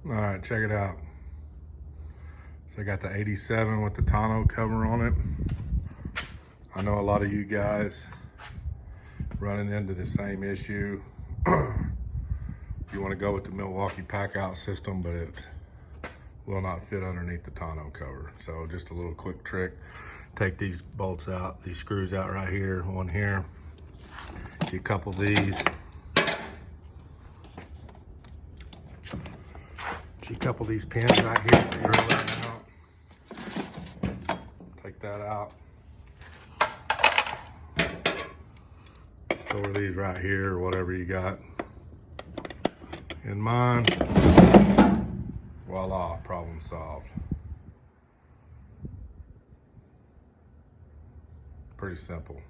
All right, check it out. So I got the 87 with the tonneau cover on it. I know a lot of you guys running into the same issue. You want to go with the Milwaukee packout system, but it will not fit underneath the tonneau cover. So just a little quick trick. Take these bolts out, these screws out right here, one here. You couple these. You couple these pins right here, drill that out. Take that out. Over these right here, or whatever you got in mind. Voila, problem solved. Pretty simple.